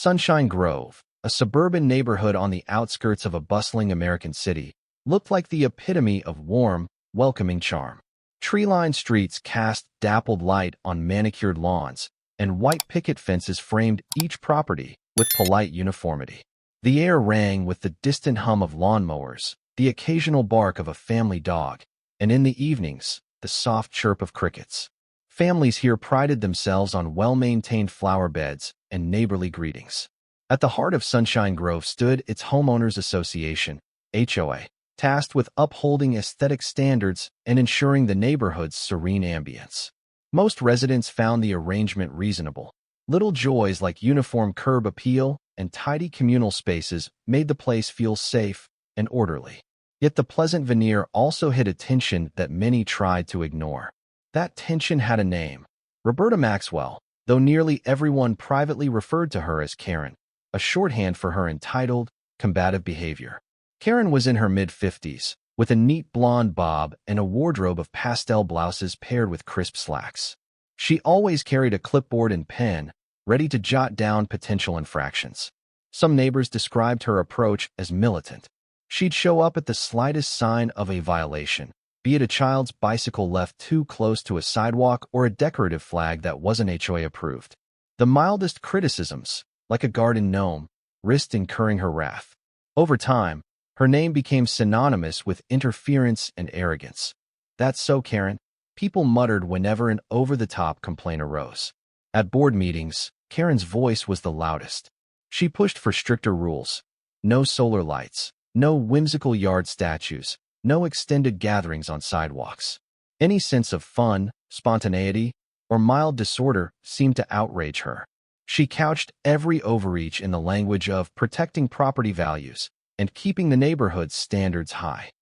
Sunshine Grove, a suburban neighborhood on the outskirts of a bustling American city, looked like the epitome of warm, welcoming charm. Tree-lined streets cast dappled light on manicured lawns, and white picket fences framed each property with polite uniformity. The air rang with the distant hum of lawnmowers, the occasional bark of a family dog, and in the evenings, the soft chirp of crickets. Families here prided themselves on well-maintained flower beds and neighborly greetings. At the heart of Sunshine Grove stood its Homeowners Association, HOA, tasked with upholding aesthetic standards and ensuring the neighborhood's serene ambience. Most residents found the arrangement reasonable. Little joys like uniform curb appeal and tidy communal spaces made the place feel safe and orderly. Yet the pleasant veneer also hid a tension that many tried to ignore. That tension had a name: Roberta Maxwell, though nearly everyone privately referred to her as Karen, a shorthand for her entitled, combative behavior. Karen was in her mid-50s, with a neat blonde bob and a wardrobe of pastel blouses paired with crisp slacks. She always carried a clipboard and pen, ready to jot down potential infractions. Some neighbors described her approach as militant. She'd show up at the slightest sign of a violation, be it a child's bicycle left too close to a sidewalk or a decorative flag that wasn't HOA approved. The mildest criticisms, like a garden gnome, risked incurring her wrath. Over time, her name became synonymous with interference and arrogance. "That's so, Karen," people muttered whenever an over-the-top complaint arose. At board meetings, Karen's voice was the loudest. She pushed for stricter rules. No solar lights, no whimsical yard statues, no extended gatherings on sidewalks. Any sense of fun, spontaneity, or mild disorder seemed to outrage her. She couched every overreach in the language of protecting property values and keeping the neighborhood's standards high.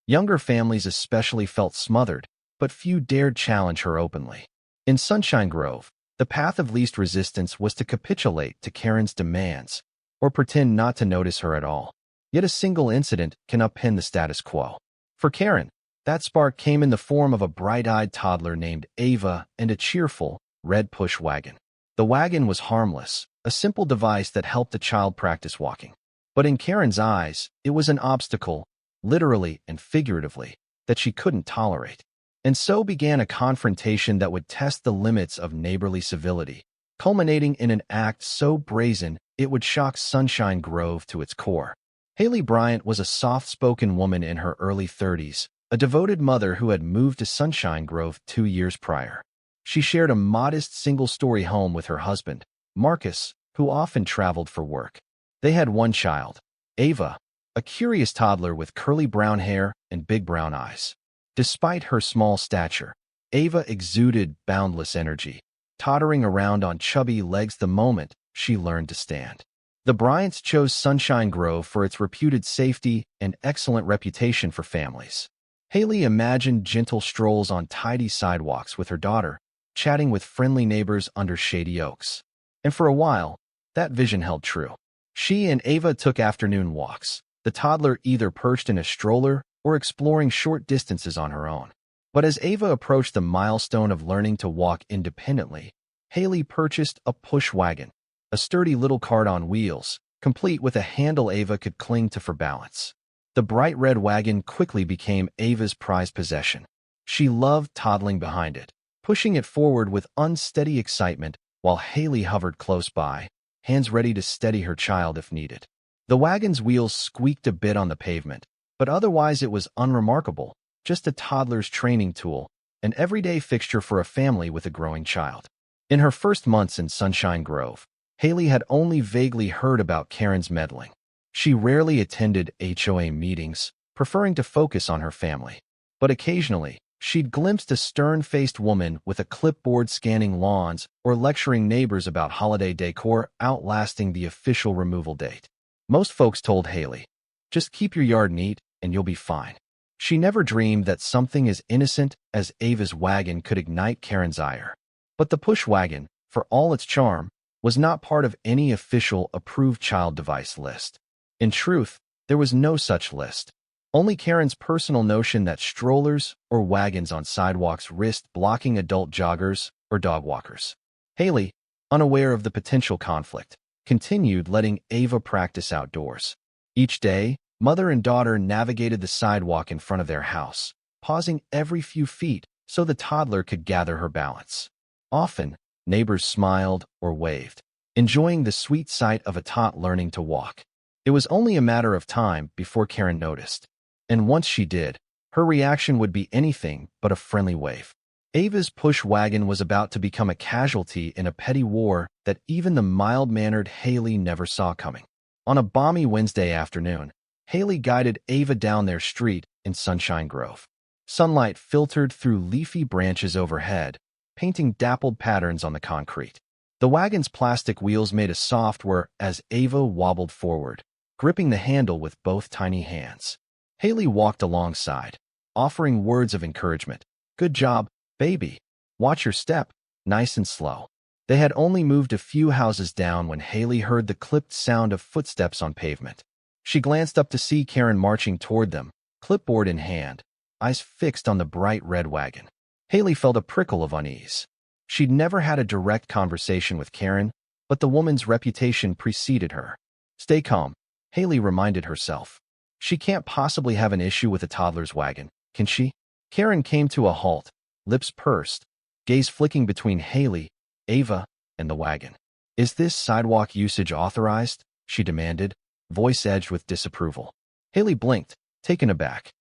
Younger families especially felt smothered, but few dared challenge her openly. In Sunshine Grove, the path of least resistance was to capitulate to Karen's demands or pretend not to notice her at all. Yet a single incident can upend the status quo. For Karen, that spark came in the form of a bright-eyed toddler named Ava and a cheerful, red push wagon. The wagon was harmless, a simple device that helped the child practice walking. But in Karen's eyes, it was an obstacle, literally and figuratively, that she couldn't tolerate. And so began a confrontation that would test the limits of neighborly civility, culminating in an act so brazen it would shock Sunshine Grove to its core. Haley Bryant was a soft-spoken woman in her early 30s, a devoted mother who had moved to Sunshine Grove 2 years prior. She shared a modest single-story home with her husband, Marcus, who often traveled for work. They had one child, Ava, a curious toddler with curly brown hair and big brown eyes. Despite her small stature, Ava exuded boundless energy, tottering around on chubby legs the moment she learned to stand. The Bryants chose Sunshine Grove for its reputed safety and excellent reputation for families. Haley imagined gentle strolls on tidy sidewalks with her daughter, chatting with friendly neighbors under shady oaks. And for a while, that vision held true. She and Ava took afternoon walks, the toddler either perched in a stroller or exploring short distances on her own. But as Ava approached the milestone of learning to walk independently, Haley purchased a push wagon, a sturdy little cart on wheels, complete with a handle Ava could cling to for balance. The bright red wagon quickly became Ava's prized possession. She loved toddling behind it, pushing it forward with unsteady excitement while Haley hovered close by, hands ready to steady her child if needed. The wagon's wheels squeaked a bit on the pavement, but otherwise it was unremarkable, just a toddler's training tool, an everyday fixture for a family with a growing child. In her first months in Sunshine Grove, Haley had only vaguely heard about Karen's meddling. She rarely attended HOA meetings, preferring to focus on her family. But occasionally, she'd glimpsed a stern-faced woman with a clipboard scanning lawns or lecturing neighbors about holiday decor outlasting the official removal date. Most folks told Haley, "Just keep your yard neat and you'll be fine." She never dreamed that something as innocent as Ava's wagon could ignite Karen's ire. But the push wagon, for all its charm, was not part of any official approved child device list. In truth, there was no such list. Only Karen's personal notion that strollers or wagons on sidewalks risked blocking adult joggers or dog walkers. Haley, unaware of the potential conflict, continued letting Ava practice outdoors. Each day, mother and daughter navigated the sidewalk in front of their house, pausing every few feet so the toddler could gather her balance. Often, neighbors smiled or waved, enjoying the sweet sight of a tot learning to walk. It was only a matter of time before Karen noticed. And once she did, her reaction would be anything but a friendly wave. Ava's push wagon was about to become a casualty in a petty war that even the mild-mannered Haley never saw coming. On a balmy Wednesday afternoon, Haley guided Ava down their street in Sunshine Grove. Sunlight filtered through leafy branches overhead, painting dappled patterns on the concrete. The wagon's plastic wheels made a soft whir as Ava wobbled forward, gripping the handle with both tiny hands. Haley walked alongside, offering words of encouragement. "Good job, baby. Watch your step, nice and slow." They had only moved a few houses down when Haley heard the clipped sound of footsteps on pavement. She glanced up to see Karen marching toward them, clipboard in hand, eyes fixed on the bright red wagon. Haley felt a prickle of unease. She'd never had a direct conversation with Karen, but the woman's reputation preceded her. "Stay calm," Haley reminded herself. "She can't possibly have an issue with a toddler's wagon, can she?" Karen came to a halt, lips pursed, gaze flicking between Haley, Ava, and the wagon. "Is this sidewalk usage authorized?" she demanded, voice edged with disapproval. Haley blinked, taken aback.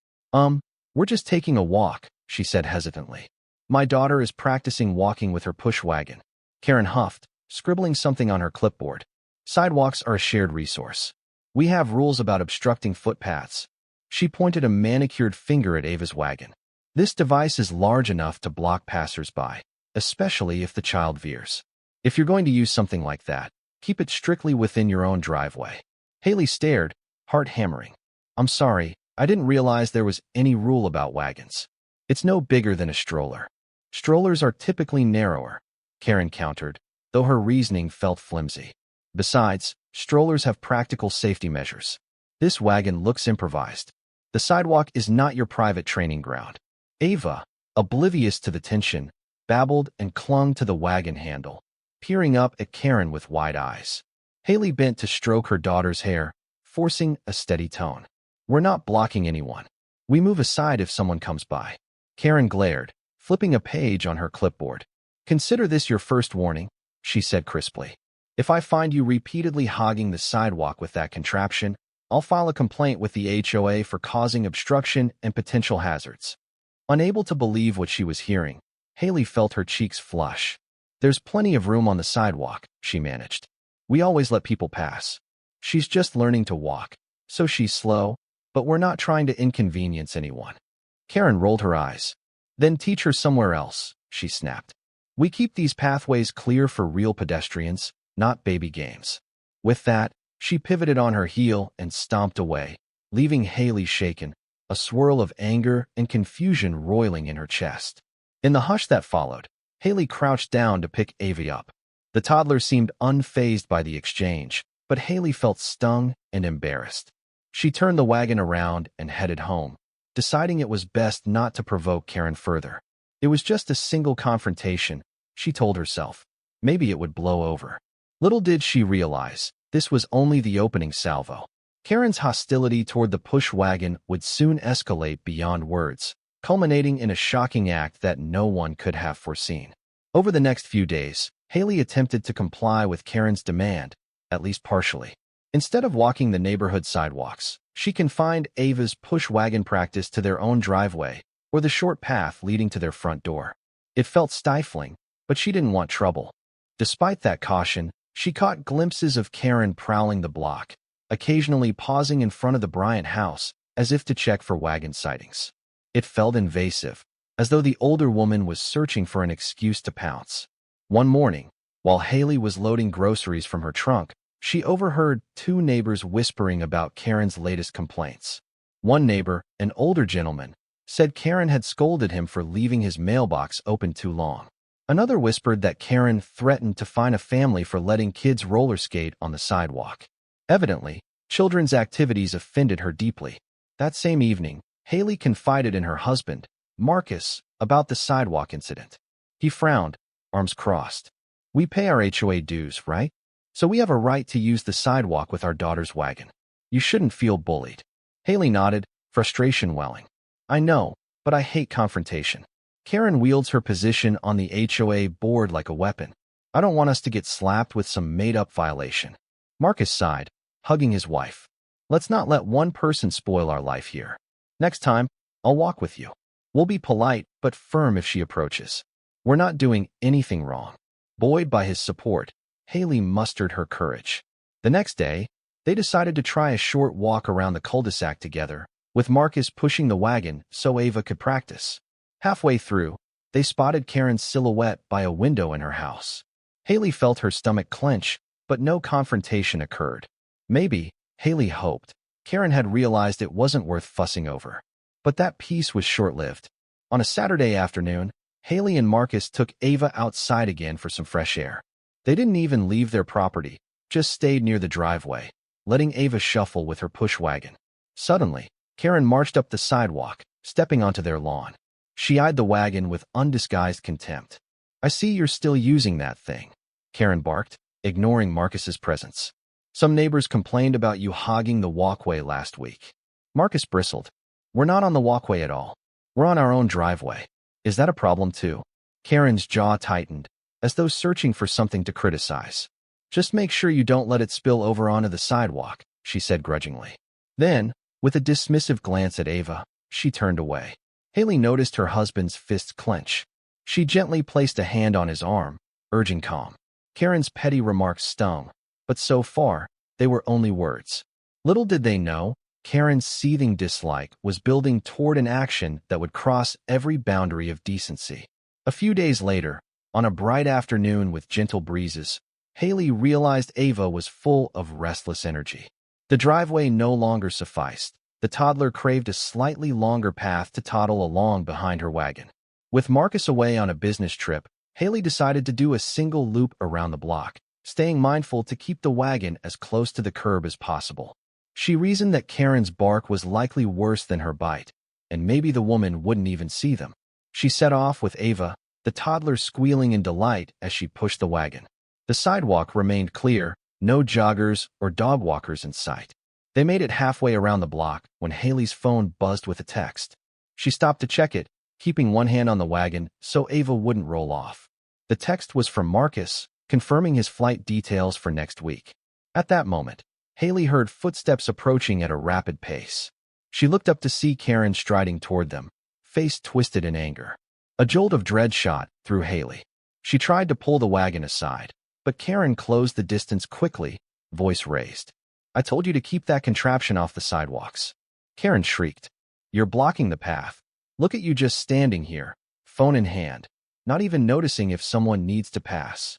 We're just taking a walk," she said hesitantly. "My daughter is practicing walking with her push wagon." Karen huffed, scribbling something on her clipboard. "Sidewalks are a shared resource. We have rules about obstructing footpaths." She pointed a manicured finger at Ava's wagon. "This device is large enough to block passers-by, especially if the child veers. If you're going to use something like that, keep it strictly within your own driveway." Haley stared, heart hammering. "I'm sorry, I didn't realize there was any rule about wagons. It's no bigger than a stroller." "Strollers are typically narrower," Karen countered, though her reasoning felt flimsy. "Besides, strollers have practical safety measures. This wagon looks improvised. The sidewalk is not your private training ground." Ava, oblivious to the tension, babbled and clung to the wagon handle, peering up at Karen with wide eyes. Haley bent to stroke her daughter's hair, forcing a steady tone. "We're not blocking anyone. We move aside if someone comes by." Karen glared, flipping a page on her clipboard. "Consider this your first warning," she said crisply. "If I find you repeatedly hogging the sidewalk with that contraption, I'll file a complaint with the HOA for causing obstruction and potential hazards." Unable to believe what she was hearing, Haley felt her cheeks flush. "There's plenty of room on the sidewalk," she managed. "We always let people pass. She's just learning to walk, so she's slow, but we're not trying to inconvenience anyone." Karen rolled her eyes. "Then teach her somewhere else," she snapped. "We keep these pathways clear for real pedestrians, not baby games." With that, she pivoted on her heel and stomped away, leaving Haley shaken, a swirl of anger and confusion roiling in her chest. In the hush that followed, Haley crouched down to pick Ava up. The toddler seemed unfazed by the exchange, but Haley felt stung and embarrassed. She turned the wagon around and headed home, deciding it was best not to provoke Karen further. It was just a single confrontation, she told herself. Maybe it would blow over. Little did she realize, this was only the opening salvo. Karen's hostility toward the push wagon would soon escalate beyond words, culminating in a shocking act that no one could have foreseen. Over the next few days, Haley attempted to comply with Karen's demand, at least partially. Instead of walking the neighborhood sidewalks, she confined Ava's push wagon practice to their own driveway or the short path leading to their front door. It felt stifling, but she didn't want trouble. Despite that caution, she caught glimpses of Karen prowling the block, occasionally pausing in front of the Bryant house as if to check for wagon sightings. It felt invasive, as though the older woman was searching for an excuse to pounce. One morning, while Haley was loading groceries from her trunk, she overheard two neighbors whispering about Karen's latest complaints. One neighbor, an older gentleman, said Karen had scolded him for leaving his mailbox open too long. Another whispered that Karen threatened to fine a family for letting kids roller skate on the sidewalk. Evidently, children's activities offended her deeply. That same evening, Haley confided in her husband, Marcus, about the sidewalk incident. He frowned, arms crossed. "We pay our HOA dues, right? so we have a right to use the sidewalk with our daughter's wagon. You shouldn't feel bullied." Haley nodded, frustration welling. "I know, but I hate confrontation." Karen wields her position on the HOA board like a weapon. "I don't want us to get slapped with some made-up violation." Marcus sighed, hugging his wife. "Let's not let one person spoil our life here. Next time, I'll walk with you. We'll be polite but firm if she approaches. We're not doing anything wrong." Buoyed by his support, Haley mustered her courage. The next day, they decided to try a short walk around the cul-de-sac together, with Marcus pushing the wagon so Ava could practice. Halfway through, they spotted Karen's silhouette by a window in her house. Haley felt her stomach clench, but no confrontation occurred. Maybe, Haley hoped, Karen had realized it wasn't worth fussing over. But that peace was short-lived. On a Saturday afternoon, Haley and Marcus took Ava outside again for some fresh air. They didn't even leave their property, just stayed near the driveway, letting Ava shuffle with her push wagon. Suddenly, Karen marched up the sidewalk, stepping onto their lawn. She eyed the wagon with undisguised contempt. "I see you're still using that thing," Karen barked, ignoring Marcus's presence. "Some neighbors complained about you hogging the walkway last week." Marcus bristled. "We're not on the walkway at all. We're on our own driveway. Is that a problem too?" Karen's jaw tightened, as though searching for something to criticize. "Just make sure you don't let it spill over onto the sidewalk," she said grudgingly. Then, with a dismissive glance at Ava, she turned away. Haley noticed her husband's fists clench. She gently placed a hand on his arm, urging calm. Karen's petty remarks stung, but so far, they were only words. Little did they know, Karen's seething dislike was building toward an action that would cross every boundary of decency. A few days later, on a bright afternoon with gentle breezes, Haley realized Ava was full of restless energy. The driveway no longer sufficed. The toddler craved a slightly longer path to toddle along behind her wagon. With Marcus away on a business trip, Haley decided to do a single loop around the block, staying mindful to keep the wagon as close to the curb as possible. She reasoned that Karen's bark was likely worse than her bite, and maybe the woman wouldn't even see them. She set off with Ava, the toddler squealing in delight as she pushed the wagon. The sidewalk remained clear, no joggers or dog walkers in sight. They made it halfway around the block when Haley's phone buzzed with a text. She stopped to check it, keeping one hand on the wagon so Ava wouldn't roll off. The text was from Marcus, confirming his flight details for next week. At that moment, Haley heard footsteps approaching at a rapid pace. She looked up to see Karen striding toward them, face twisted in anger. A jolt of dread shot through Haley. She tried to pull the wagon aside, but Karen closed the distance quickly, voice raised. "I told you to keep that contraption off the sidewalks." Karen shrieked. "You're blocking the path. Look at you just standing here, phone in hand, not even noticing if someone needs to pass."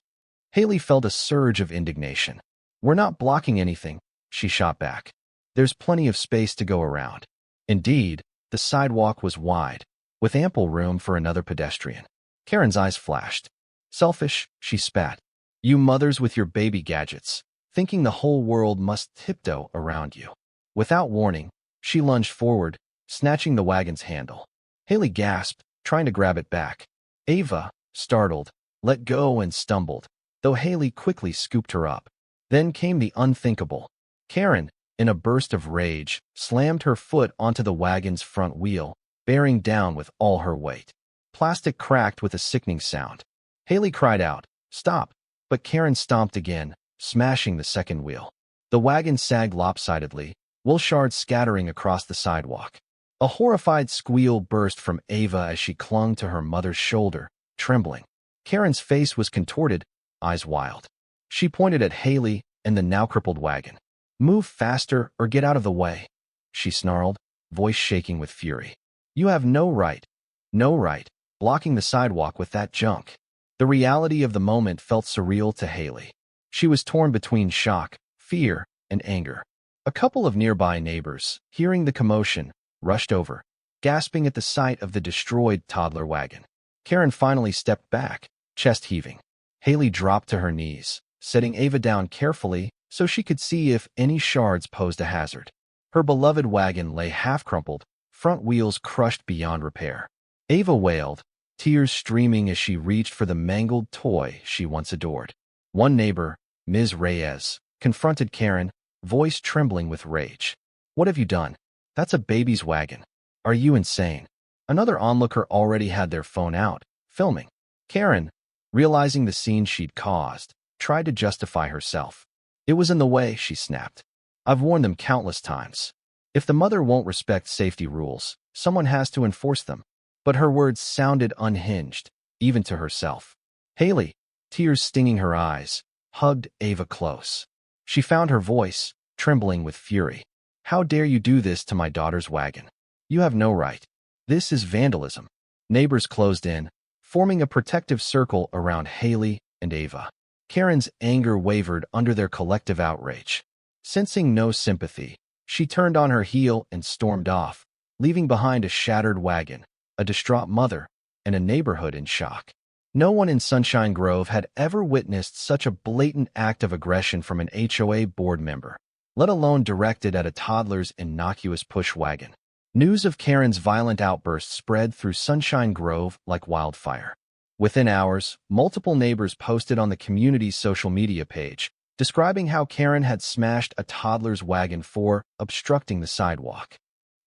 Haley felt a surge of indignation. "We're not blocking anything," she shot back. "There's plenty of space to go around." Indeed, the sidewalk was wide, with ample room for another pedestrian. Karen's eyes flashed. "Selfish," she spat. "You mothers with your baby gadgets, thinking the whole world must tiptoe around you." Without warning, she lunged forward, snatching the wagon's handle. Haley gasped, trying to grab it back. Ava, startled, let go and stumbled, though Haley quickly scooped her up. Then came the unthinkable. Karen, in a burst of rage, slammed her foot onto the wagon's front wheel, bearing down with all her weight. Plastic cracked with a sickening sound. Haley cried out, "Stop!" But Karen stomped again, smashing the second wheel. The wagon sagged lopsidedly, wool shards scattering across the sidewalk. A horrified squeal burst from Ava as she clung to her mother's shoulder, trembling. Karen's face was contorted, eyes wild. She pointed at Haley and the now crippled wagon. "Move faster or get out of the way," she snarled, voice shaking with fury. "You have no right, blocking the sidewalk with that junk." The reality of the moment felt surreal to Haley. She was torn between shock, fear, and anger. A couple of nearby neighbors, hearing the commotion, rushed over, gasping at the sight of the destroyed toddler wagon. Karen finally stepped back, chest heaving. Haley dropped to her knees, setting Ava down carefully so she could see if any shards posed a hazard. Her beloved wagon lay half-crumpled, front wheels crushed beyond repair. Ava wailed, tears streaming as she reached for the mangled toy she once adored. One neighbor, Ms. Reyes confronted Karen, voice trembling with rage. "What have you done? That's a baby's wagon. Are you insane?" Another onlooker already had their phone out, filming. Karen, realizing the scene she'd caused, tried to justify herself. "It was in the way," she snapped. "I've warned them countless times. If the mother won't respect safety rules, someone has to enforce them." But her words sounded unhinged, even to herself. Haley, tears stinging her eyes, hugged Ava close. She found her voice, trembling with fury. "How dare you do this to my daughter's wagon? You have no right. This is vandalism." Neighbors closed in, forming a protective circle around Haley and Ava. Karen's anger wavered under their collective outrage. Sensing no sympathy, she turned on her heel and stormed off, leaving behind a shattered wagon, a distraught mother, and a neighborhood in shock. No one in Sunshine Grove had ever witnessed such a blatant act of aggression from an HOA board member, let alone directed at a toddler's innocuous push wagon. News of Karen's violent outburst spread through Sunshine Grove like wildfire. Within hours, multiple neighbors posted on the community's social media page, describing how Karen had smashed a toddler's wagon for obstructing the sidewalk.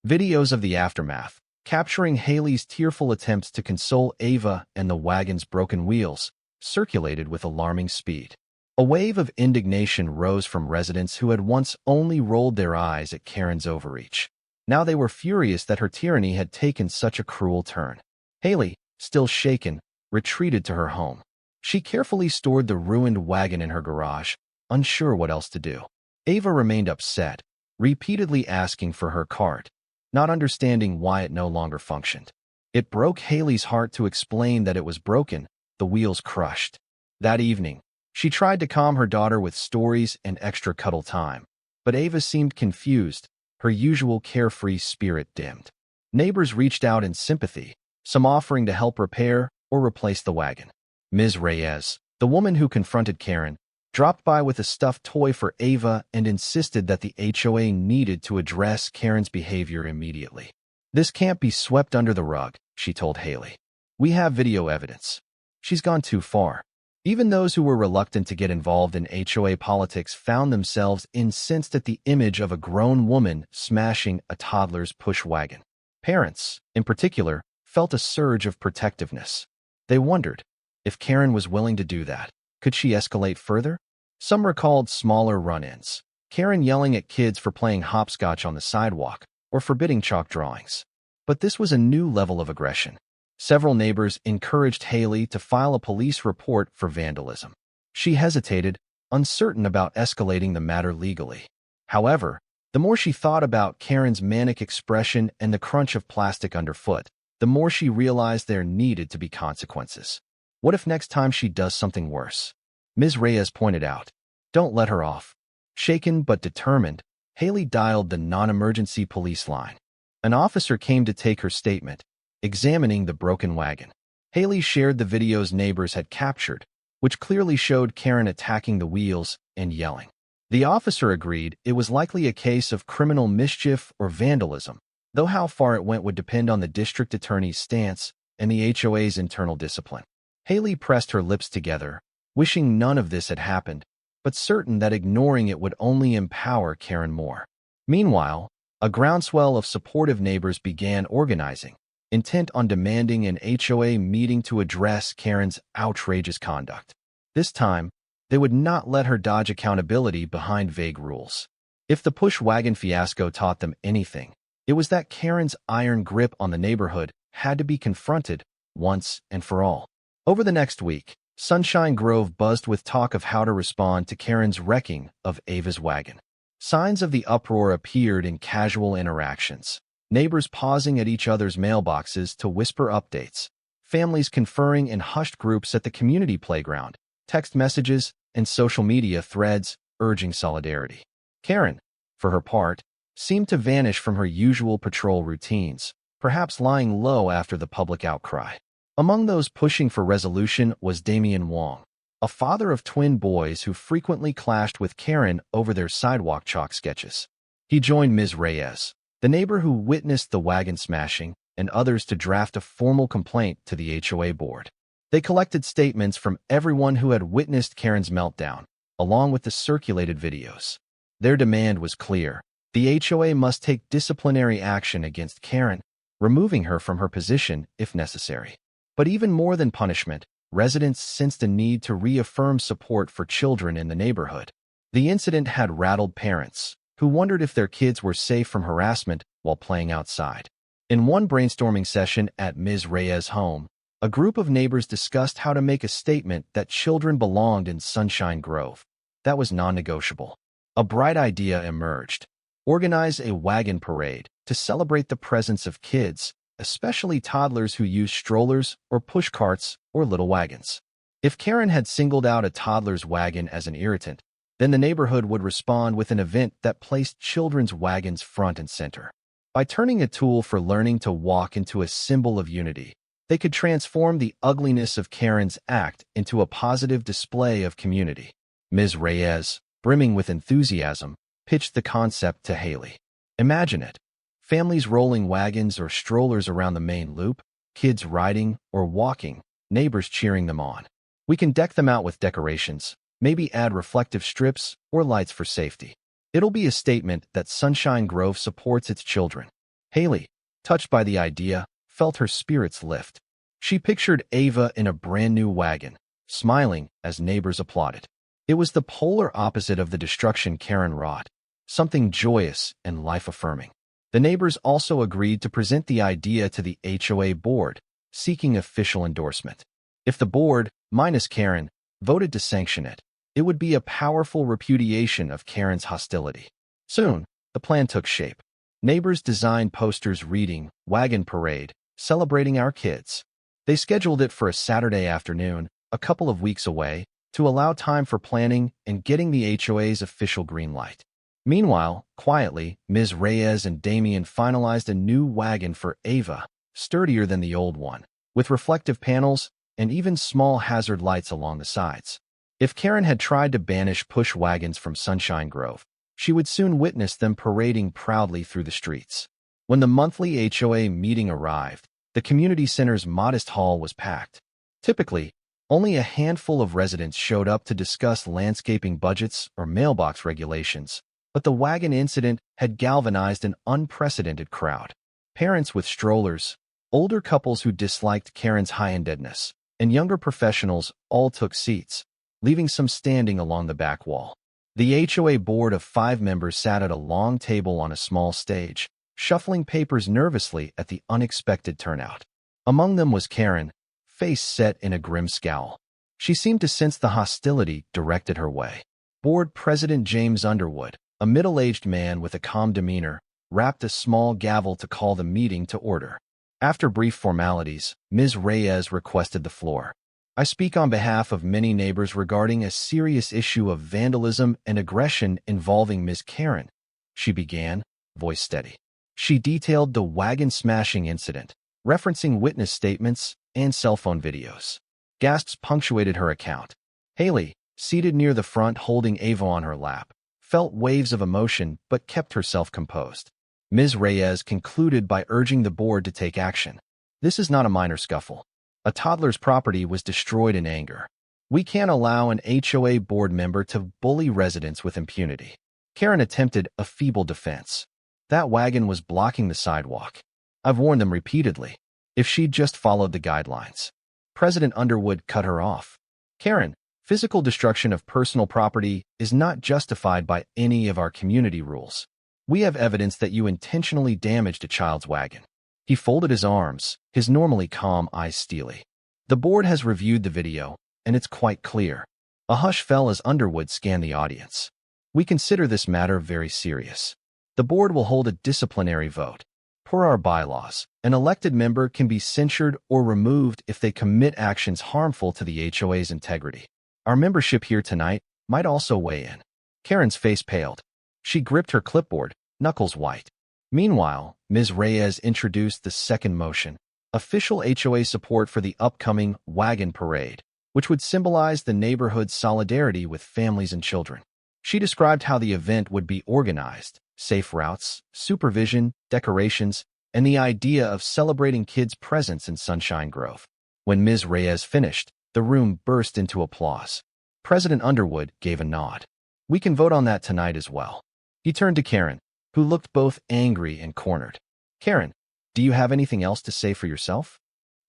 Videos of the aftermath, capturing Haley's tearful attempts to console Ava and the wagon's broken wheels, circulated with alarming speed. A wave of indignation rose from residents who had once only rolled their eyes at Karen's overreach. Now they were furious that her tyranny had taken such a cruel turn. Haley, still shaken, retreated to her home. She carefully stored the ruined wagon in her garage, unsure what else to do. Ava remained upset, repeatedly asking for her cart, not understanding why it no longer functioned. It broke Haley's heart to explain that it was broken, the wheels crushed. That evening, she tried to calm her daughter with stories and extra cuddle time, but Ava seemed confused, her usual carefree spirit dimmed. Neighbors reached out in sympathy, some offering to help repair or replace the wagon. Ms. Reyes, the woman who confronted Karen, dropped by with a stuffed toy for Ava and insisted that the HOA needed to address Karen's behavior immediately. "This can't be swept under the rug," she told Haley. "We have video evidence. She's gone too far." Even those who were reluctant to get involved in HOA politics found themselves incensed at the image of a grown woman smashing a toddler's push wagon. Parents, in particular, felt a surge of protectiveness. They wondered, if Karen was willing to do that, could she escalate further? Some recalled smaller run-ins, Karen yelling at kids for playing hopscotch on the sidewalk or forbidding chalk drawings. But this was a new level of aggression. Several neighbors encouraged Haley to file a police report for vandalism. She hesitated, uncertain about escalating the matter legally. However, the more she thought about Karen's manic expression and the crunch of plastic underfoot, the more she realized there needed to be consequences. What if next time she does something worse? Ms. Reyes pointed out. Don't let her off. Shaken but determined, Haley dialed the non-emergency police line. An officer came to take her statement, examining the broken wagon. Haley shared the videos neighbors had captured, which clearly showed Karen attacking the wheels and yelling. The officer agreed it was likely a case of criminal mischief or vandalism, though how far it went would depend on the district attorney's stance and the HOA's internal discipline. Haley pressed her lips together, wishing none of this had happened, but certain that ignoring it would only empower Karen more. Meanwhile, a groundswell of supportive neighbors began organizing, intent on demanding an HOA meeting to address Karen's outrageous conduct. This time, they would not let her dodge accountability behind vague rules. If the push wagon fiasco taught them anything, it was that Karen's iron grip on the neighborhood had to be confronted once and for all. Over the next week, Sunshine Grove buzzed with talk of how to respond to Karen's wrecking of Ava's wagon. Signs of the uproar appeared in casual interactions, neighbors pausing at each other's mailboxes to whisper updates, families conferring in hushed groups at the community playground, text messages, and social media threads urging solidarity. Karen, for her part, seemed to vanish from her usual patrol routines, perhaps lying low after the public outcry. Among those pushing for resolution was Damian Wong, a father of twin boys who frequently clashed with Karen over their sidewalk chalk sketches. He joined Ms. Reyes, the neighbor who witnessed the wagon smashing, and others to draft a formal complaint to the HOA board. They collected statements from everyone who had witnessed Karen's meltdown, along with the circulated videos. Their demand was clear. The HOA must take disciplinary action against Karen, removing her from her position if necessary. But even more than punishment, residents sensed a need to reaffirm support for children in the neighborhood. The incident had rattled parents, who wondered if their kids were safe from harassment while playing outside. In one brainstorming session at Ms. Reyes' home, a group of neighbors discussed how to make a statement that children belonged in Sunshine Grove. That was non-negotiable. A bright idea emerged. Organize a wagon parade to celebrate the presence of kids, especially toddlers who use strollers or push carts or little wagons. If Karen had singled out a toddler's wagon as an irritant, then the neighborhood would respond with an event that placed children's wagons front and center. By turning a tool for learning to walk into a symbol of unity, they could transform the ugliness of Karen's act into a positive display of community. Ms. Reyes, brimming with enthusiasm, pitched the concept to Haley. Imagine it. Families rolling wagons or strollers around the main loop, kids riding or walking, neighbors cheering them on. We can deck them out with decorations, maybe add reflective strips or lights for safety. It'll be a statement that Sunshine Grove supports its children. Haley, touched by the idea, felt her spirits lift. She pictured Ava in a brand new wagon, smiling as neighbors applauded. It was the polar opposite of the destruction Karen wrought, something joyous and life-affirming. The neighbors also agreed to present the idea to the HOA board, seeking official endorsement. If the board, minus Karen, voted to sanction it, it would be a powerful repudiation of Karen's hostility. Soon, the plan took shape. Neighbors designed posters reading, "Wagon Parade, celebrating our kids." They scheduled it for a Saturday afternoon, a couple of weeks away, to allow time for planning and getting the HOA's official green light. Meanwhile, quietly, Ms. Reyes and Damien finalized a new wagon for Ava, sturdier than the old one, with reflective panels and even small hazard lights along the sides. If Karen had tried to banish push wagons from Sunshine Grove, she would soon witness them parading proudly through the streets. When the monthly HOA meeting arrived, the community center's modest hall was packed. Typically, only a handful of residents showed up to discuss landscaping budgets or mailbox regulations, but the wagon incident had galvanized an unprecedented crowd. Parents with strollers, older couples who disliked Karen's high-handedness, and younger professionals all took seats, leaving some standing along the back wall. The HOA board of 5 members sat at a long table on a small stage, shuffling papers nervously at the unexpected turnout. Among them was Karen, face set in a grim scowl. She seemed to sense the hostility directed her way. Board President James Underwood, a middle-aged man with a calm demeanor, rapped a small gavel to call the meeting to order. After brief formalities, Ms. Reyes requested the floor. "I speak on behalf of many neighbors regarding a serious issue of vandalism and aggression involving Ms. Karen," she began, voice steady. She detailed the wagon smashing incident, referencing witness statements and cell phone videos. Gasps punctuated her account. Haley, seated near the front holding Ava on her lap, felt waves of emotion but kept herself composed. Ms. Reyes concluded by urging the board to take action. "This is not a minor scuffle. A toddler's property was destroyed in anger. We can't allow an HOA board member to bully residents with impunity." Karen attempted a feeble defense. "That wagon was blocking the sidewalk. I've warned them repeatedly. If she'd just followed the guidelines." President Underwood cut her off. "Karen, physical destruction of personal property is not justified by any of our community rules. We have evidence that you intentionally damaged a child's wagon." He folded his arms, his normally calm eyes steely. "The board has reviewed the video, and it's quite clear." A hush fell as Underwood scanned the audience. "We consider this matter very serious. The board will hold a disciplinary vote. Per our bylaws, an elected member can be censured or removed if they commit actions harmful to the HOA's integrity. Our membership here tonight might also weigh in." Karen's face paled. She gripped her clipboard, knuckles white. Meanwhile, Ms. Reyes introduced the second motion, official HOA support for the upcoming Wagon Parade, which would symbolize the neighborhood's solidarity with families and children. She described how the event would be organized, safe routes, supervision, decorations, and the idea of celebrating kids' presence in Sunshine Grove. When Ms. Reyes finished, the room burst into applause. President Underwood gave a nod. We can vote on that tonight as well. He turned to Karen, who looked both angry and cornered. Karen, do you have anything else to say for yourself?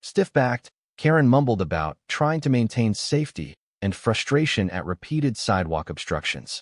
Stiff-backed, Karen mumbled about trying to maintain safety and frustration at repeated sidewalk obstructions.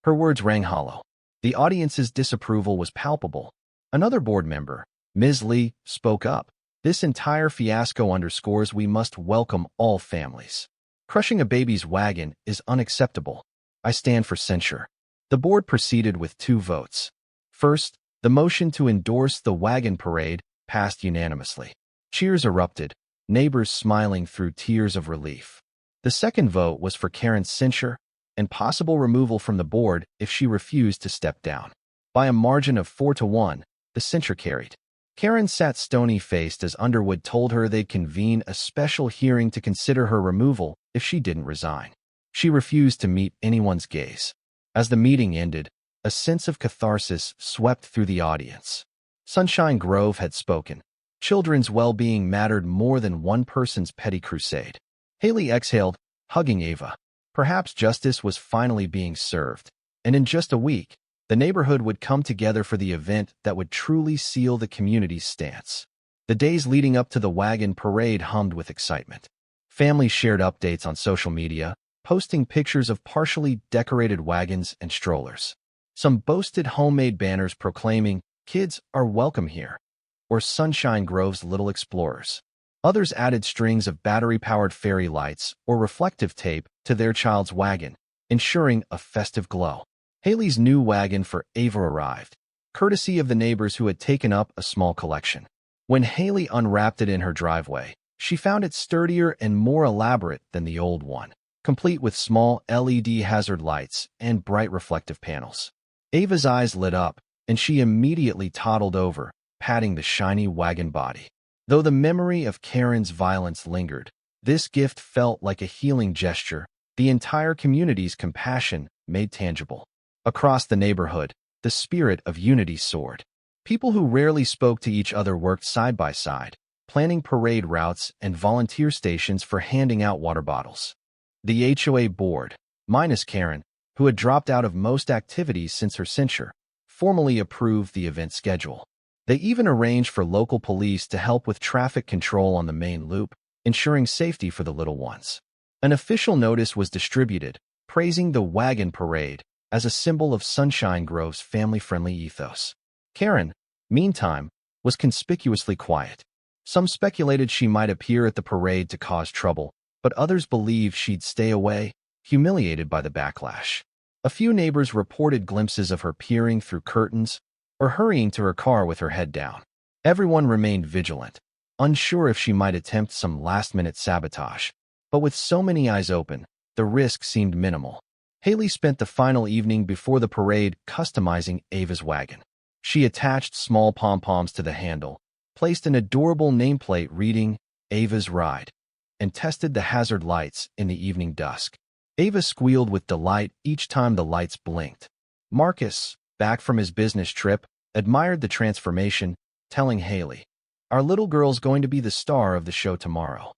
Her words rang hollow. The audience's disapproval was palpable. Another board member, Ms. Lee, spoke up. This entire fiasco underscores we must welcome all families. Crushing a baby's wagon is unacceptable. I stand for censure. The board proceeded with 2 votes. First, the motion to endorse the wagon parade passed unanimously. Cheers erupted, neighbors smiling through tears of relief. The second vote was for Karen's censure and possible removal from the board if she refused to step down. By a margin of 4-1, the censure carried. Karen sat stony-faced as Underwood told her they'd convene a special hearing to consider her removal if she didn't resign. She refused to meet anyone's gaze. As the meeting ended, a sense of catharsis swept through the audience. Sunshine Grove had spoken. Children's well-being mattered more than one person's petty crusade. Haley exhaled, hugging Ava. Perhaps justice was finally being served, and in just a week, the neighborhood would come together for the event that would truly seal the community's stance. The days leading up to the wagon parade hummed with excitement. Families shared updates on social media, posting pictures of partially decorated wagons and strollers. Some boasted homemade banners proclaiming, "Kids are welcome here," or "Sunshine Grove's Little Explorers." Others added strings of battery-powered fairy lights or reflective tape to their child's wagon, ensuring a festive glow. Haley's new wagon for Ava arrived, courtesy of the neighbors who had taken up a small collection. When Haley unwrapped it in her driveway, she found it sturdier and more elaborate than the old one, complete with small LED hazard lights and bright reflective panels. Ava's eyes lit up, and she immediately toddled over, patting the shiny wagon body. Though the memory of Karen's violence lingered, this gift felt like a healing gesture, the entire community's compassion made tangible. Across the neighborhood, the spirit of unity soared. People who rarely spoke to each other worked side by side, planning parade routes and volunteer stations for handing out water bottles. The HOA board, minus Karen, who had dropped out of most activities since her censure, formally approved the event schedule. They even arranged for local police to help with traffic control on the main loop, ensuring safety for the little ones. An official notice was distributed, praising the wagon parade as a symbol of Sunshine Grove's family-friendly ethos. Karen, meantime, was conspicuously quiet. Some speculated she might appear at the parade to cause trouble, but others believed she'd stay away, humiliated by the backlash. A few neighbors reported glimpses of her peering through curtains or hurrying to her car with her head down. Everyone remained vigilant, unsure if she might attempt some last-minute sabotage. But with so many eyes open, the risk seemed minimal. Haley spent the final evening before the parade customizing Ava's wagon. She attached small pom-poms to the handle, placed an adorable nameplate reading, "Ava's Ride," and tested the hazard lights in the evening dusk. Ava squealed with delight each time the lights blinked. Marcus, back from his business trip, admired the transformation, telling Haley, "Our little girl's going to be the star of the show tomorrow."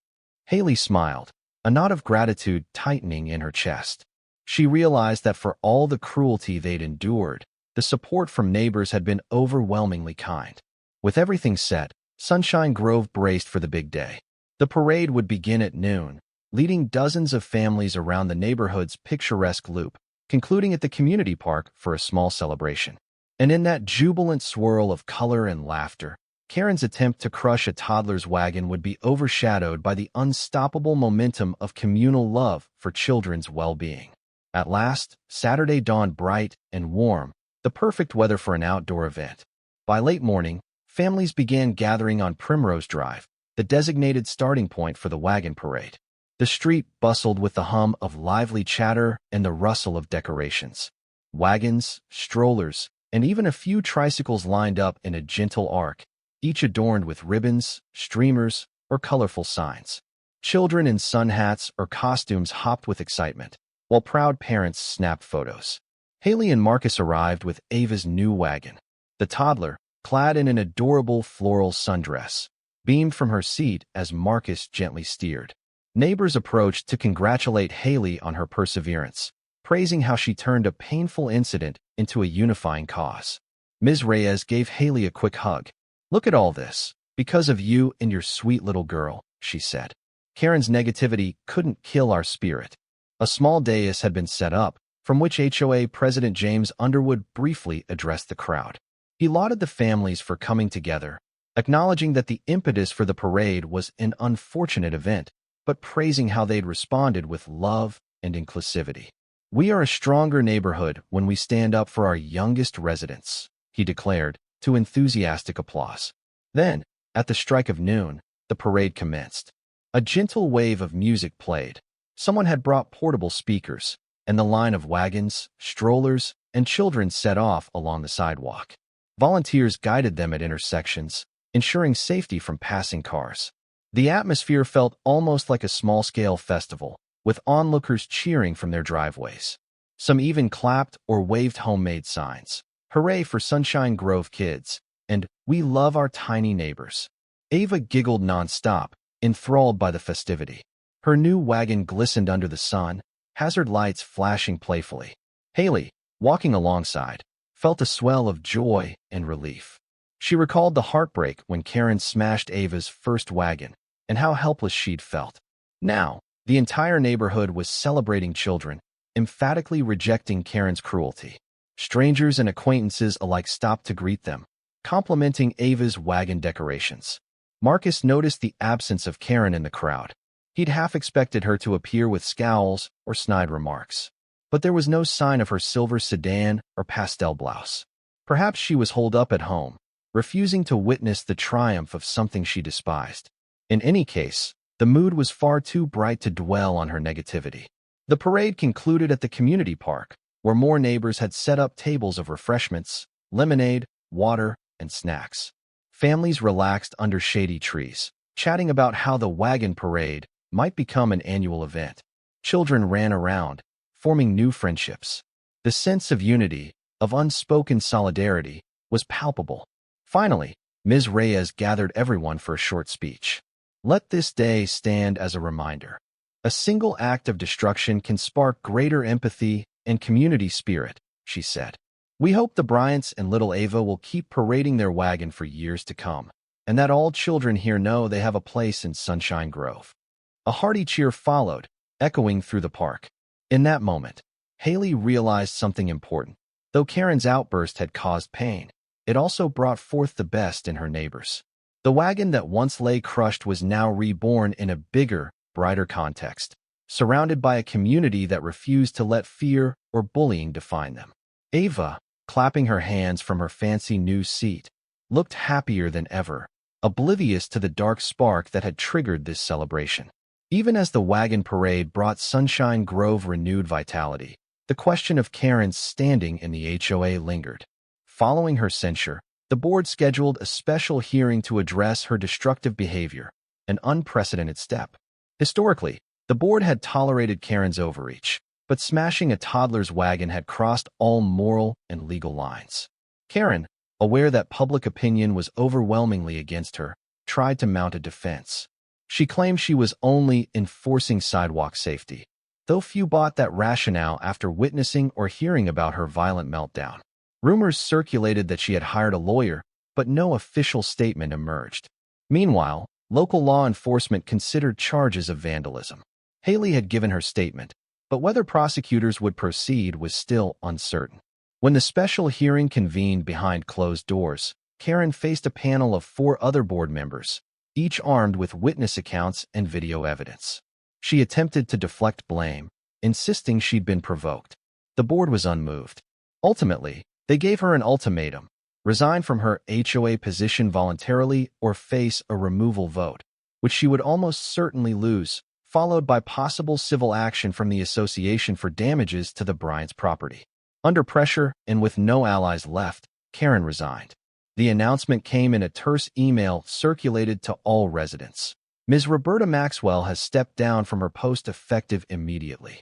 Haley smiled, a knot of gratitude tightening in her chest. She realized that for all the cruelty they'd endured, the support from neighbors had been overwhelmingly kind. With everything set, Sunshine Grove braced for the big day. The parade would begin at noon, leading dozens of families around the neighborhood's picturesque loop, concluding at the community park for a small celebration. And in that jubilant swirl of color and laughter, Karen's attempt to crush a toddler's wagon would be overshadowed by the unstoppable momentum of communal love for children's well-being. At last, Saturday dawned bright and warm, the perfect weather for an outdoor event. By late morning, families began gathering on Primrose Drive, the designated starting point for the wagon parade. The street bustled with the hum of lively chatter and the rustle of decorations. Wagons, strollers, and even a few tricycles lined up in a gentle arc, each adorned with ribbons, streamers, or colorful signs. Children in sun hats or costumes hopped with excitement, while proud parents snapped photos. Haley and Marcus arrived with Ava's new wagon. The toddler, clad in an adorable floral sundress, beamed from her seat as Marcus gently steered. Neighbors approached to congratulate Haley on her perseverance, praising how she turned a painful incident into a unifying cause. Ms. Reyes gave Haley a quick hug. "Look at all this. Because of you and your sweet little girl," she said. "Karen's negativity couldn't kill our spirit." A small dais had been set up, from which HOA President James Underwood briefly addressed the crowd. He lauded the families for coming together, acknowledging that the impetus for the parade was an unfortunate event, but praising how they'd responded with love and inclusivity. "We are a stronger neighborhood when we stand up for our youngest residents," he declared, to enthusiastic applause. Then, at the strike of noon, the parade commenced. A gentle wave of music played. Someone had brought portable speakers, and the line of wagons, strollers, and children set off along the sidewalk. Volunteers guided them at intersections, ensuring safety from passing cars. The atmosphere felt almost like a small-scale festival, with onlookers cheering from their driveways. Some even clapped or waved homemade signs. "Hooray for Sunshine Grove kids," and "We love our tiny neighbors." Ava giggled nonstop, enthralled by the festivity. Her new wagon glistened under the sun, hazard lights flashing playfully. Haley, walking alongside, felt a swell of joy and relief. She recalled the heartbreak when Karen smashed Ava's first wagon, and how helpless she'd felt. Now, the entire neighborhood was celebrating children, emphatically rejecting Karen's cruelty. Strangers and acquaintances alike stopped to greet them, complimenting Ava's wagon decorations. Marcus noticed the absence of Karen in the crowd. He'd half expected her to appear with scowls or snide remarks. But there was no sign of her silver sedan or pastel blouse. Perhaps she was holed up at home, refusing to witness the triumph of something she despised. In any case, the mood was far too bright to dwell on her negativity. The parade concluded at the community park, where more neighbors had set up tables of refreshments, lemonade, water, and snacks. Families relaxed under shady trees, chatting about how the wagon parade might become an annual event. Children ran around, forming new friendships. The sense of unity, of unspoken solidarity, was palpable. Finally, Ms. Reyes gathered everyone for a short speech. "Let this day stand as a reminder. A single act of destruction can spark greater empathy and community spirit," she said. "We hope the Bryants and little Ava will keep parading their wagon for years to come, and that all children here know they have a place in Sunshine Grove." A hearty cheer followed, echoing through the park. In that moment, Haley realized something important. Though Karen's outburst had caused pain, it also brought forth the best in her neighbors. The wagon that once lay crushed was now reborn in a bigger, brighter context, surrounded by a community that refused to let fear or bullying define them. Ava, clapping her hands from her fancy new seat, looked happier than ever, oblivious to the dark spark that had triggered this celebration. Even as the wagon parade brought Sunshine Grove renewed vitality, the question of Karen's standing in the HOA lingered. Following her censure, the board scheduled a special hearing to address her destructive behavior, an unprecedented step. Historically, the board had tolerated Karen's overreach, but smashing a toddler's wagon had crossed all moral and legal lines. Karen, aware that public opinion was overwhelmingly against her, tried to mount a defense. She claimed she was only enforcing sidewalk safety, though few bought that rationale after witnessing or hearing about her violent meltdown. Rumors circulated that she had hired a lawyer, but no official statement emerged. Meanwhile, local law enforcement considered charges of vandalism. Haley had given her statement, but whether prosecutors would proceed was still uncertain. When the special hearing convened behind closed doors, Karen faced a panel of 4 other board members, each armed with witness accounts and video evidence. She attempted to deflect blame, insisting she'd been provoked. The board was unmoved. Ultimately, they gave her an ultimatum: resign from her HOA position voluntarily or face a removal vote, which she would almost certainly lose, followed by possible civil action from the association for damages to the Bryant's property. Under pressure and with no allies left, Karen resigned. The announcement came in a terse email circulated to all residents. "Ms. Roberta Maxwell has stepped down from her post effective immediately."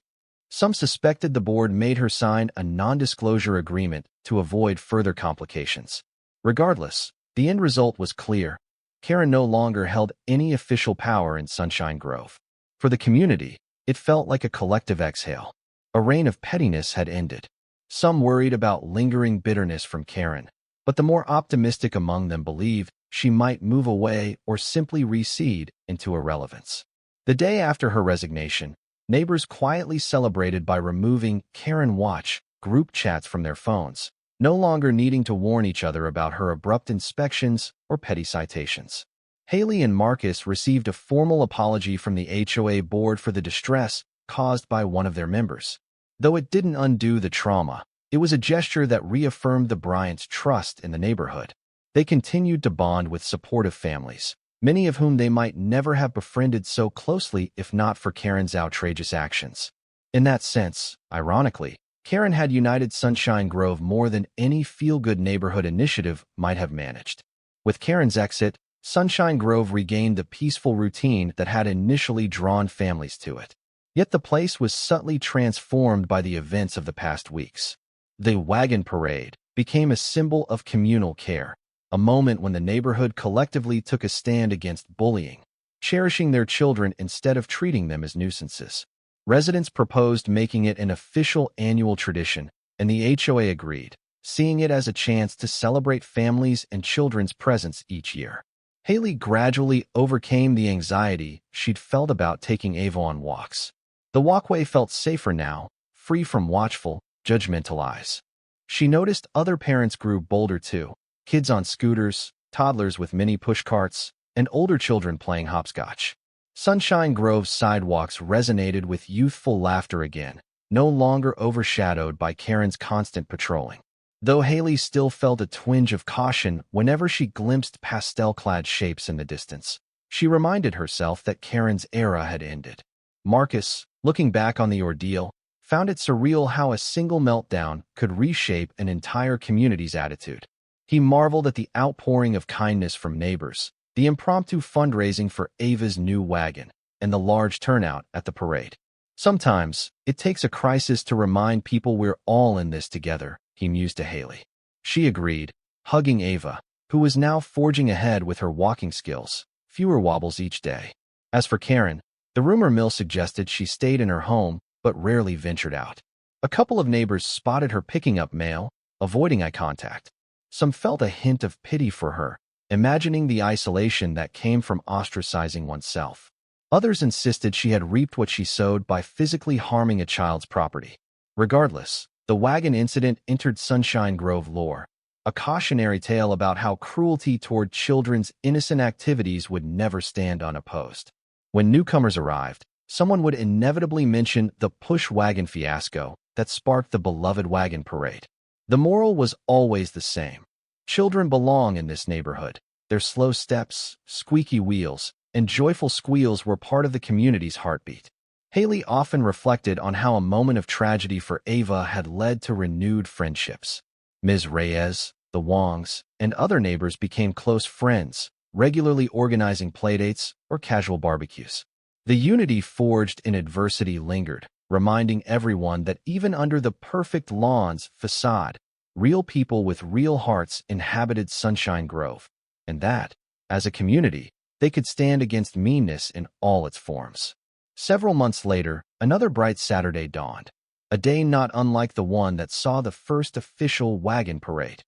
Some suspected the board made her sign a non-disclosure agreement to avoid further complications. Regardless, the end result was clear. Karen no longer held any official power in Sunshine Grove. For the community, it felt like a collective exhale. A reign of pettiness had ended. Some worried about lingering bitterness from Karen, but the more optimistic among them believed she might move away or simply recede into irrelevance. The day after her resignation, neighbors quietly celebrated by removing Karen Watch group chats from their phones, no longer needing to warn each other about her abrupt inspections or petty citations. Haley and Marcus received a formal apology from the HOA board for the distress caused by one of their members. Though it didn't undo the trauma, it was a gesture that reaffirmed the Bryants' trust in the neighborhood. They continued to bond with supportive families, many of whom they might never have befriended so closely if not for Karen's outrageous actions. In that sense, ironically, Karen had united Sunshine Grove more than any feel-good neighborhood initiative might have managed. With Karen's exit, Sunshine Grove regained the peaceful routine that had initially drawn families to it. Yet the place was subtly transformed by the events of the past weeks. The Wagon Parade became a symbol of communal care, a moment when the neighborhood collectively took a stand against bullying, cherishing their children instead of treating them as nuisances. Residents proposed making it an official annual tradition, and the HOA agreed, seeing it as a chance to celebrate families and children's presence each year. Haley gradually overcame the anxiety she'd felt about taking Ava on walks. The walkway felt safer now, free from watchful, judgmental eyes. She noticed other parents grew bolder too, kids on scooters, toddlers with mini pushcarts, and older children playing hopscotch. Sunshine Grove's sidewalks resonated with youthful laughter again, no longer overshadowed by Karen's constant patrolling. Though Haley still felt a twinge of caution whenever she glimpsed pastel-clad shapes in the distance, she reminded herself that Karen's era had ended. Marcus, looking back on the ordeal, found it surreal how a single meltdown could reshape an entire community's attitude. He marveled at the outpouring of kindness from neighbors, the impromptu fundraising for Ava's new wagon, and the large turnout at the parade. Sometimes, it takes a crisis to remind people we're all in this together, he mused to Haley. She agreed, hugging Ava, who was now forging ahead with her walking skills, fewer wobbles each day. As for Karen, the rumor mill suggested she stayed in her home but rarely ventured out. A couple of neighbors spotted her picking up mail, avoiding eye contact. Some felt a hint of pity for her, imagining the isolation that came from ostracizing oneself. Others insisted she had reaped what she sowed by physically harming a child's property. Regardless, the wagon incident entered Sunshine Grove lore, a cautionary tale about how cruelty toward children's innocent activities would never stand unopposed. When newcomers arrived, someone would inevitably mention the push wagon fiasco that sparked the beloved wagon parade. The moral was always the same. Children belong in this neighborhood. Their slow steps, squeaky wheels, and joyful squeals were part of the community's heartbeat. Haley often reflected on how a moment of tragedy for Ava had led to renewed friendships. Ms. Reyes, the Wongs, and other neighbors became close friends, regularly organizing playdates or casual barbecues. The unity forged in adversity lingered, reminding everyone that even under the perfect lawn's facade, real people with real hearts inhabited Sunshine Grove, and that, as a community, they could stand against meanness in all its forms. Several months later, another bright Saturday dawned, a day not unlike the one that saw the first official wagon parade.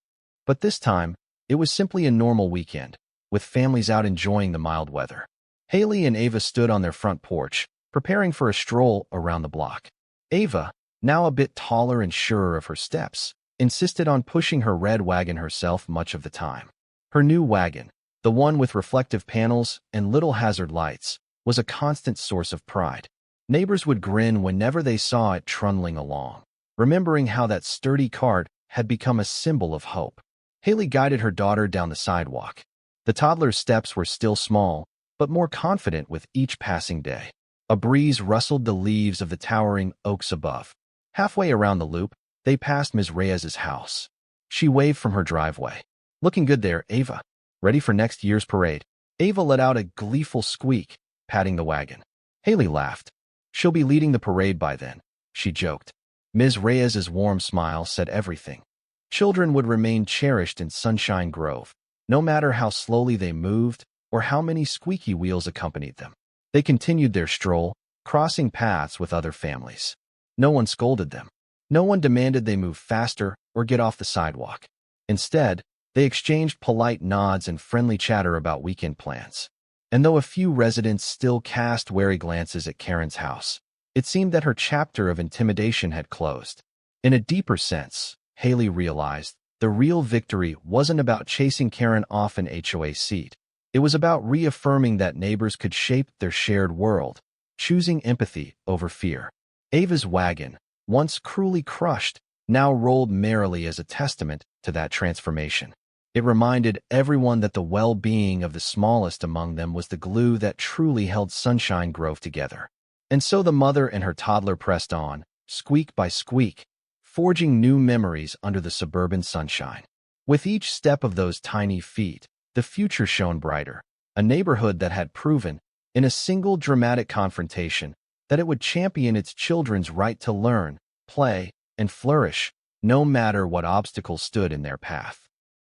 But this time, it was simply a normal weekend, with families out enjoying the mild weather. Haley and Ava stood on their front porch, preparing for a stroll around the block. Ava, now a bit taller and surer of her steps, insisted on pushing her red wagon herself much of the time. Her new wagon, the one with reflective panels and little hazard lights, was a constant source of pride. Neighbors would grin whenever they saw it trundling along, remembering how that sturdy cart had become a symbol of hope. Haley guided her daughter down the sidewalk. The toddler's steps were still small, but more confident with each passing day. A breeze rustled the leaves of the towering oaks above. Halfway around the loop, they passed Ms. Reyes's house. She waved from her driveway. "Looking good there, Ava. Ready for next year's parade?" Ava let out a gleeful squeak, patting the wagon. Haley laughed. "She'll be leading the parade by then," she joked. Ms. Reyes's warm smile said everything. Children would remain cherished in Sunshine Grove, no matter how slowly they moved or how many squeaky wheels accompanied them. They continued their stroll, crossing paths with other families. No one scolded them. No one demanded they move faster or get off the sidewalk. Instead, they exchanged polite nods and friendly chatter about weekend plans. And though a few residents still cast wary glances at Karen's house, it seemed that her chapter of intimidation had closed. In a deeper sense, Haley realized the real victory wasn't about chasing Karen off an HOA seat. It was about reaffirming that neighbors could shape their shared world, choosing empathy over fear. Ava's wagon, once cruelly crushed, now rolled merrily as a testament to that transformation. It reminded everyone that the well-being of the smallest among them was the glue that truly held Sunshine Grove together. And so the mother and her toddler pressed on, squeak by squeak, forging new memories under the suburban sunshine. With each step of those tiny feet, the future shone brighter, a neighborhood that had proven, in a single dramatic confrontation, that it would champion its children's right to learn, play, and flourish, no matter what obstacles stood in their path.